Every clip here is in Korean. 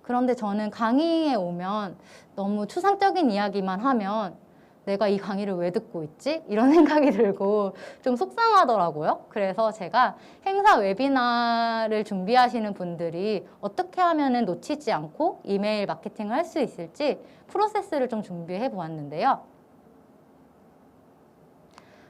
그런데 저는 강의에 오면 너무 추상적인 이야기만 하면 내가 이 강의를 왜 듣고 있지? 이런 생각이 들고 좀 속상하더라고요. 그래서 제가 행사 웨비나를 준비하시는 분들이 어떻게 하면 놓치지 않고 이메일 마케팅을 할 수 있을지 프로세스를 좀 준비해 보았는데요.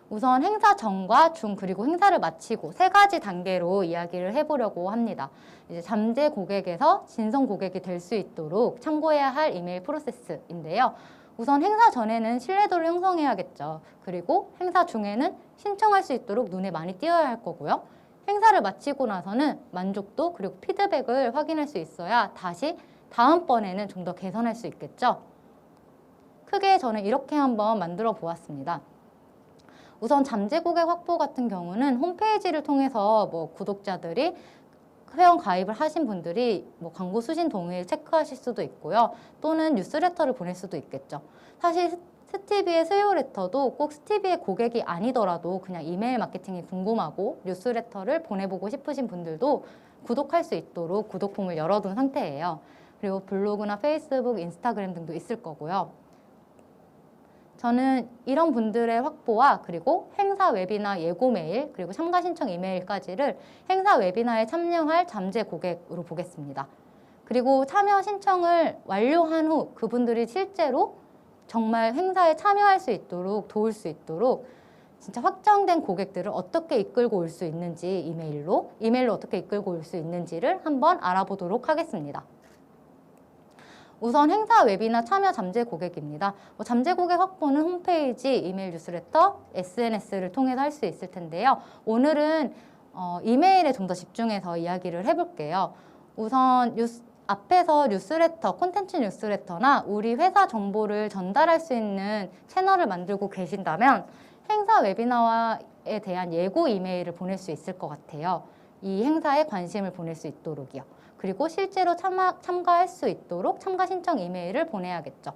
우선 행사 전과 중 그리고 행사를 마치고 세 가지 단계로 이야기를 해보려고 합니다. 이제 잠재 고객에서 진성 고객이 될 수 있도록 참고해야 할 이메일 프로세스인데요. 우선 행사 전에는 신뢰도를 형성해야겠죠. 그리고 행사 중에는 신청할 수 있도록 눈에 많이 띄어야 할 거고요. 행사를 마치고 나서는 만족도 그리고 피드백을 확인할 수 있어야 다시 다음번에는 좀 더 개선할 수 있겠죠. 크게 저는 이렇게 한번 만들어 보았습니다. 우선 잠재 고객 확보 같은 경우는 홈페이지를 통해서 구독자들이 회원 가입을 하신 분들이 광고 수신 동의를 체크하실 수도 있고요. 또는 뉴스레터를 보낼 수도 있겠죠. 사실 스티비의 수요 레터도 꼭 스티비의 고객이 아니더라도 그냥 이메일 마케팅이 궁금하고 뉴스레터를 보내보고 싶으신 분들도 구독할 수 있도록 구독 폼을 열어둔 상태예요. 그리고 블로그나 페이스북, 인스타그램 등도 있을 거고요. 저는 이런 분들의 확보와 그리고 행사 웨비나 예고 메일 그리고 참가 신청 이메일까지를 행사 웨비나에 참여할 잠재 고객으로 보겠습니다. 그리고 참여 신청을 완료한 후 그분들이 실제로 정말 행사에 참여할 수 있도록 도울 수 있도록 진짜 확정된 고객들을 어떻게 이끌고 올 수 있는지 이메일로 어떻게 이끌고 올 수 있는지를 한번 알아보도록 하겠습니다. 우선 행사 웨비나 참여 잠재 고객입니다. 잠재 고객 확보는 홈페이지, 이메일 뉴스레터, SNS를 통해서 할 수 있을 텐데요. 오늘은 이메일에 좀 더 집중해서 이야기를 해볼게요. 우선 앞에서 뉴스레터, 콘텐츠 뉴스레터나 우리 회사 정보를 전달할 수 있는 채널을 만들고 계신다면 행사 웨비나에 대한 예고 이메일을 보낼 수 있을 것 같아요. 이 행사에 관심을 보낼 수 있도록이요. 그리고 실제로 참가할 수 있도록 참가 신청 이메일을 보내야겠죠.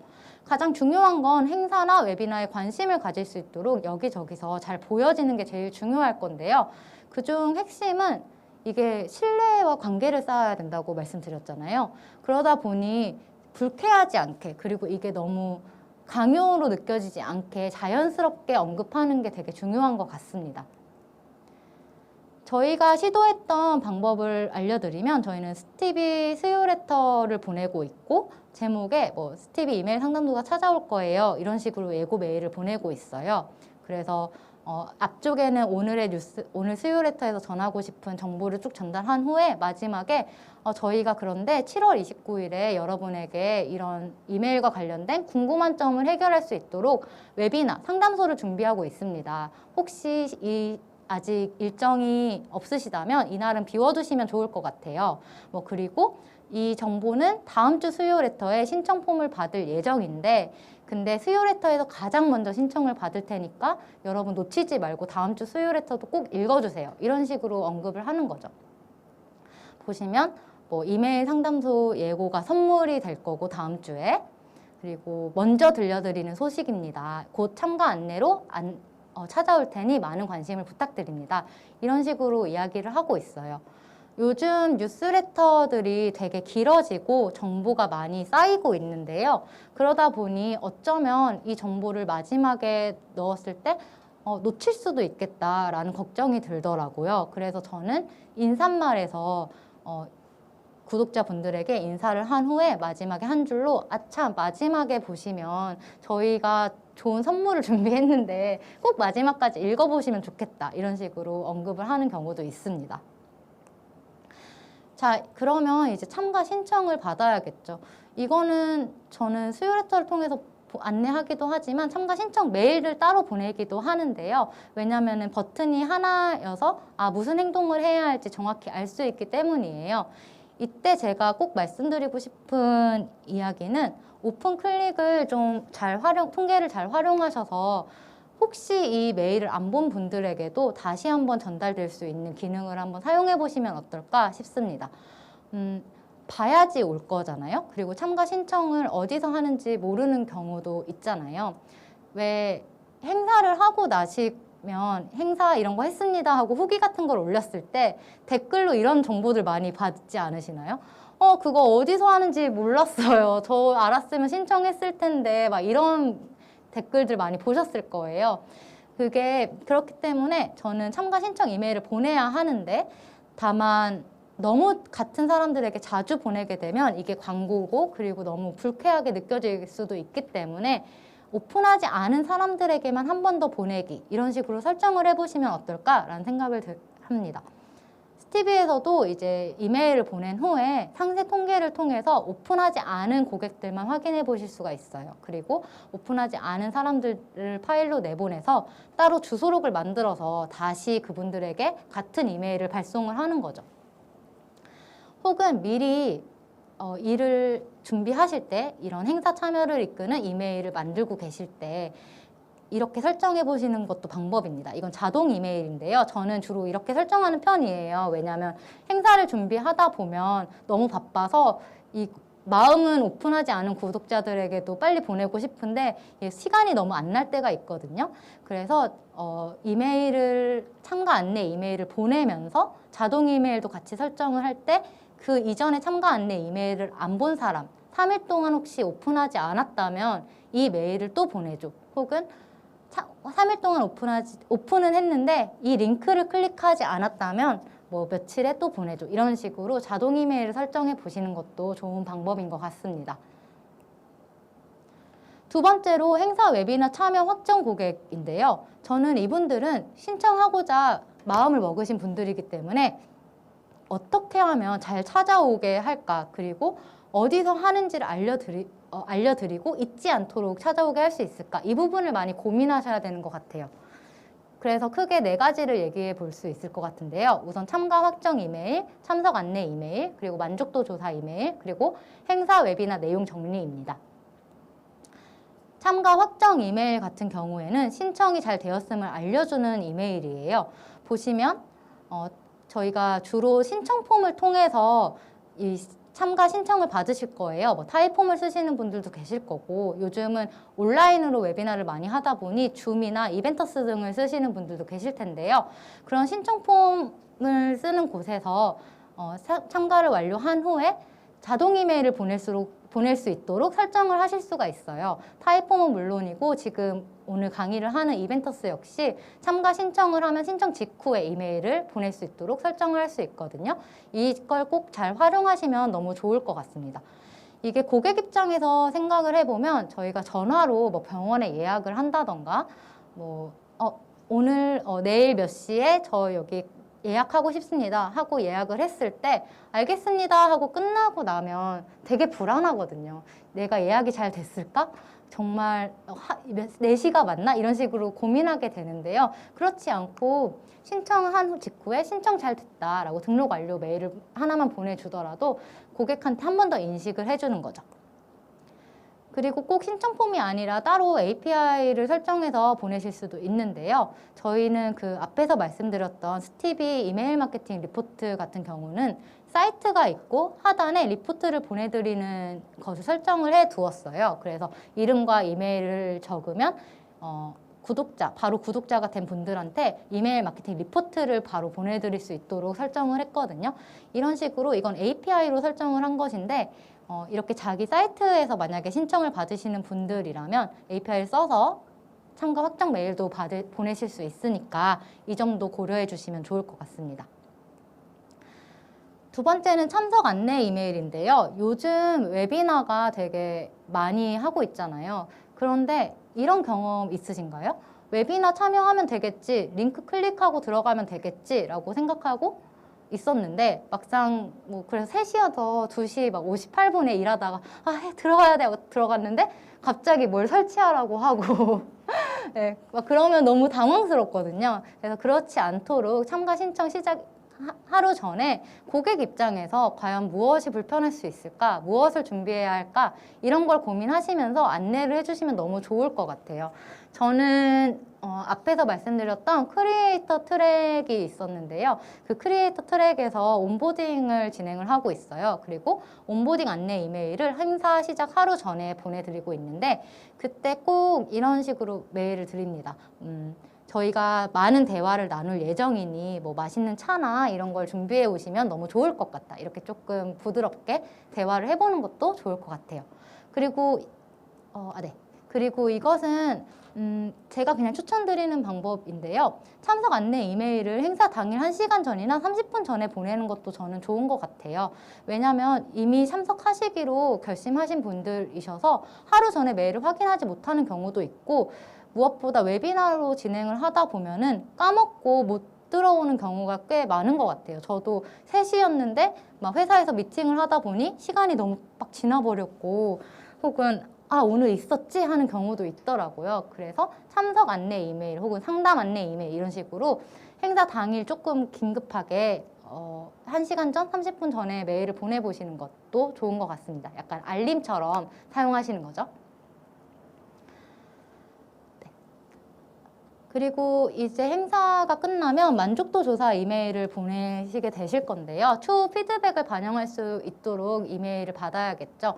가장 중요한 건 행사나 웨비나에 관심을 가질 수 있도록 여기저기서 잘 보여지는 게 제일 중요할 건데요. 그중 핵심은 이게 신뢰와 관계를 쌓아야 된다고 말씀드렸잖아요. 그러다 보니 불쾌하지 않게 그리고 이게 너무 강요로 느껴지지 않게 자연스럽게 언급하는 게 되게 중요한 것 같습니다. 저희가 시도했던 방법을 알려드리면 저희는 스티비 수요 레터를 보내고 있고 제목에 스티비 이메일 상담도가 찾아올 거예요. 이런 식으로 예고 메일을 보내고 있어요. 그래서 앞쪽에는 오늘 수요 레터에서 전하고 싶은 정보를 쭉 전달한 후에 마지막에 저희가 그런데 7월 29일에 여러분에게 이런 이메일과 관련된 궁금한 점을 해결할 수 있도록 웨비나 상담소를 준비하고 있습니다. 혹시 아직 일정이 없으시다면 이날은 비워두시면 좋을 것 같아요. 그리고 이 정보는 다음 주 수요 레터에 신청 폼을 받을 예정인데 근데 수요 레터에서 가장 먼저 신청을 받을 테니까 여러분 놓치지 말고 다음 주 수요 레터도 꼭 읽어주세요. 이런 식으로 언급을 하는 거죠. 보시면 이메일 상담소 예고가 선물이 될 거고 다음 주에 그리고 먼저 들려드리는 소식입니다. 곧 참가 안내로 찾아올 테니 많은 관심을 부탁드립니다. 이런 식으로 이야기를 하고 있어요. 요즘 뉴스레터들이 되게 길어지고 정보가 많이 쌓이고 있는데요. 그러다 보니 어쩌면 이 정보를 마지막에 넣었을 때 놓칠 수도 있겠다라는 걱정이 들더라고요. 그래서 저는 인사말에서 구독자분들에게 인사를 한 후에 마지막에 한 줄로 아참 마지막에 보시면 저희가 좋은 선물을 준비했는데 꼭 마지막까지 읽어보시면 좋겠다 이런 식으로 언급을 하는 경우도 있습니다. 자, 그러면 이제 참가 신청을 받아야겠죠. 이거는 저는 수요 레터를 통해서 안내하기도 하지만 참가 신청 메일을 따로 보내기도 하는데요. 왜냐하면 버튼이 하나여서 무슨 행동을 해야 할지 정확히 알 수 있기 때문이에요. 이때 제가 꼭 말씀드리고 싶은 이야기는 오픈 클릭을 좀 통계를 잘 활용하셔서 혹시 이 메일을 안 본 분들에게도 다시 한번 전달될 수 있는 기능을 한번 사용해 보시면 어떨까 싶습니다. 봐야지 올 거잖아요. 그리고 참가 신청을 어디서 하는지 모르는 경우도 있잖아요. 왜 행사를 하고 나시면 행사 이런 거 했습니다 하고 후기 같은 걸 올렸을 때 댓글로 이런 정보들 많이 받지 않으시나요? 그거 어디서 하는지 몰랐어요. 저 알았으면 신청했을 텐데 막 이런 댓글들 많이 보셨을 거예요. 그게 그렇기 때문에 저는 참가 신청 이메일을 보내야 하는데 다만 너무 같은 사람들에게 자주 보내게 되면 이게 광고고 그리고 너무 불쾌하게 느껴질 수도 있기 때문에 오픈하지 않은 사람들에게만 한 번 더 보내기 이런 식으로 설정을 해보시면 어떨까라는 생각을 합니다. 스티비에서도 이제 이메일을 보낸 후에 상세 통계를 통해서 오픈하지 않은 고객들만 확인해 보실 수가 있어요. 그리고 오픈하지 않은 사람들을 파일로 내보내서 따로 주소록을 만들어서 다시 그분들에게 같은 이메일을 발송을 하는 거죠. 혹은 미리 일을 준비하실 때 이런 행사 참여를 이끄는 이메일을 만들고 계실 때 이렇게 설정해 보시는 것도 방법입니다. 이건 자동 이메일인데요. 저는 주로 이렇게 설정하는 편이에요. 왜냐하면 행사를 준비하다 보면 너무 바빠서 이 마음은 오픈하지 않은 구독자들에게도 빨리 보내고 싶은데 시간이 너무 안 날 때가 있거든요. 그래서 이메일을 참가 안내 이메일을 보내면서 자동 이메일도 같이 설정을 할 때 그 이전에 참가 안내 이메일을 안 본 사람 3일 동안 혹시 오픈하지 않았다면 이 메일을 또 보내줘. 혹은 3일 동안 오픈은 했는데 이 링크를 클릭하지 않았다면 뭐 며칠에 또 보내줘. 이런 식으로 자동 이메일을 설정해 보시는 것도 좋은 방법인 것 같습니다. 두 번째로 행사 웨비나 참여 확정 고객인데요. 저는 이분들은 신청하고자 마음을 먹으신 분들이기 때문에 어떻게 하면 잘 찾아오게 할까, 그리고 어디서 하는지를 알려드리고 잊지 않도록 찾아오게 할 수 있을까, 이 부분을 많이 고민하셔야 되는 것 같아요. 그래서 크게 4가지를 얘기해 볼 수 있을 것 같은데요. 우선 참가 확정 이메일, 참석 안내 이메일, 그리고 만족도 조사 이메일, 그리고 행사 웨비나 내용 정리입니다. 참가 확정 이메일 같은 경우에는 신청이 잘 되었음을 알려주는 이메일이에요. 보시면 저희가 주로 신청 폼을 통해서 이 참가 신청을 받으실 거예요. 뭐 타입폼을 쓰시는 분들도 계실 거고, 요즘은 온라인으로 웨비나를 많이 하다 보니 줌이나 이벤터스 등을 쓰시는 분들도 계실 텐데요. 그런 신청폼을 쓰는 곳에서 참가를 완료한 후에 자동 이메일을 보낼 수 있도록 설정을 하실 수가 있어요. 타입폼은 물론이고 지금 오늘 강의를 하는 이벤터스 역시 참가 신청을 하면 신청 직후에 이메일을 보낼 수 있도록 설정을 할 수 있거든요. 이걸 꼭 잘 활용하시면 너무 좋을 것 같습니다. 이게 고객 입장에서 생각을 해보면 저희가 전화로 뭐 병원에 예약을 한다던가 오늘 내일 몇 시에 저 여기 예약하고 싶습니다 하고 예약을 했을 때 알겠습니다 하고 끝나고 나면 되게 불안하거든요. 내가 예약이 잘 됐을까? 정말 4시가 맞나? 이런 식으로 고민하게 되는데요. 그렇지 않고 신청한 직후에 신청 잘 됐다라고 등록 완료 메일을 하나만 보내주더라도 고객한테 한 번 더 인식을 해주는 거죠. 그리고 꼭 신청 폼이 아니라 따로 API를 설정해서 보내실 수도 있는데요. 저희는 그 앞에서 말씀드렸던 스티비 이메일 마케팅 리포트 같은 경우는 사이트가 있고 하단에 리포트를 보내드리는 것을 설정을 해 두었어요. 그래서 이름과 이메일을 적으면 바로 구독자가 된 분들한테 이메일 마케팅 리포트를 바로 보내드릴 수 있도록 설정을 했거든요. 이런 식으로 이건 API로 설정을 한 것인데 이렇게 자기 사이트에서 만약에 신청을 받으시는 분들이라면 API를 써서 참가 확정 메일도 보내실 수 있으니까 이 점도 고려해 주시면 좋을 것 같습니다. 두 번째는 참석 안내 이메일인데요. 요즘 웨비나가 되게 많이 하고 있잖아요. 그런데 이런 경험 있으신가요? 웨비나 참여하면 되겠지, 링크 클릭하고 들어가면 되겠지 라고 생각하고 있었는데 막상 그래서 3시여서 2시 막 58분에 일하다가 들어가야 돼 하고 들어갔는데 갑자기 뭘 설치하라고 하고 네, 막 그러면 너무 당황스럽거든요. 그래서 그렇지 않도록 참가 신청 시작 하루 전에 고객 입장에서 과연 무엇이 불편할 수 있을까, 무엇을 준비해야 할까, 이런 걸 고민하시면서 안내를 해주시면 너무 좋을 것 같아요. 저는 앞에서 말씀드렸던 크리에이터 트랙이 있었는데요. 그 크리에이터 트랙에서 온보딩을 진행을 하고 있어요. 그리고 온보딩 안내 이메일을 행사 시작 하루 전에 보내드리고 있는데 그때 꼭 이런 식으로 메일을 드립니다. 저희가 많은 대화를 나눌 예정이니 뭐 맛있는 차나 이런 걸 준비해 오시면 너무 좋을 것 같다. 이렇게 조금 부드럽게 대화를 해보는 것도 좋을 것 같아요. 그리고 네. 그리고 이것은 제가 그냥 추천드리는 방법인데요. 참석 안내 이메일을 행사 당일 1시간 전이나 30분 전에 보내는 것도 저는 좋은 것 같아요. 왜냐하면 이미 참석하시기로 결심하신 분들이셔서 하루 전에 메일을 확인하지 못하는 경우도 있고, 무엇보다 웨비나로 진행을 하다 보면은 까먹고 못 들어오는 경우가 꽤 많은 것 같아요. 저도 3시였는데 막 회사에서 미팅을 하다 보니 시간이 너무 막 지나버렸고, 혹은 오늘 있었지? 하는 경우도 있더라고요. 그래서 참석 안내 이메일 혹은 상담 안내 이메일 이런 식으로 행사 당일 조금 긴급하게 1시간 전, 30분 전에 메일을 보내보시는 것도 좋은 것 같습니다. 약간 알림처럼 사용하시는 거죠. 그리고 이제 행사가 끝나면 만족도 조사 이메일을 보내시게 되실 건데요. 추후 피드백을 반영할 수 있도록 이메일을 받아야겠죠.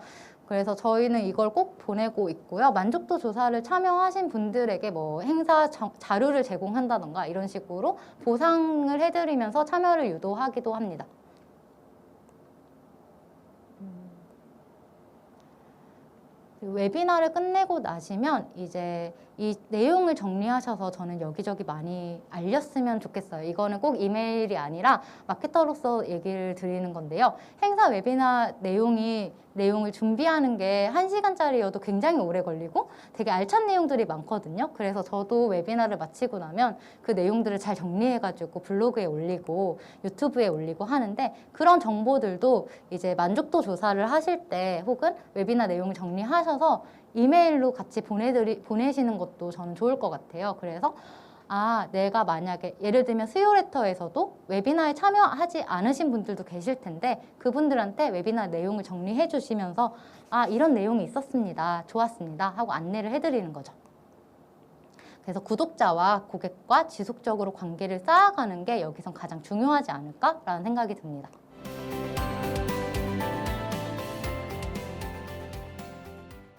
그래서 저희는 이걸 꼭 보내고 있고요. 만족도 조사를 참여하신 분들에게 뭐 행사 자료를 제공한다던가 이런 식으로 보상을 해드리면서 참여를 유도하기도 합니다. 웨비나를 끝내고 나시면 이제 이 내용을 정리하셔서 저는 여기저기 많이 알렸으면 좋겠어요. 이거는 꼭 이메일이 아니라 마케터로서 얘기를 드리는 건데요. 행사 웨비나 내용을 준비하는 게 1시간짜리여도 굉장히 오래 걸리고 되게 알찬 내용들이 많거든요. 그래서 저도 웨비나를 마치고 나면 그 내용들을 잘 정리해가지고 블로그에 올리고 유튜브에 올리고 하는데, 그런 정보들도 이제 만족도 조사를 하실 때 혹은 웨비나 내용을 정리하셔서 이메일로 같이 보내시는 것도 저는 좋을 것 같아요. 그래서 내가 만약에 예를 들면 수요 레터에서도 웨비나에 참여하지 않으신 분들도 계실 텐데, 그분들한테 웨비나 내용을 정리해 주시면서 이런 내용이 있었습니다. 좋았습니다. 하고 안내를 해드리는 거죠. 그래서 구독자와 고객과 지속적으로 관계를 쌓아가는 게 여기선 가장 중요하지 않을까라는 생각이 듭니다.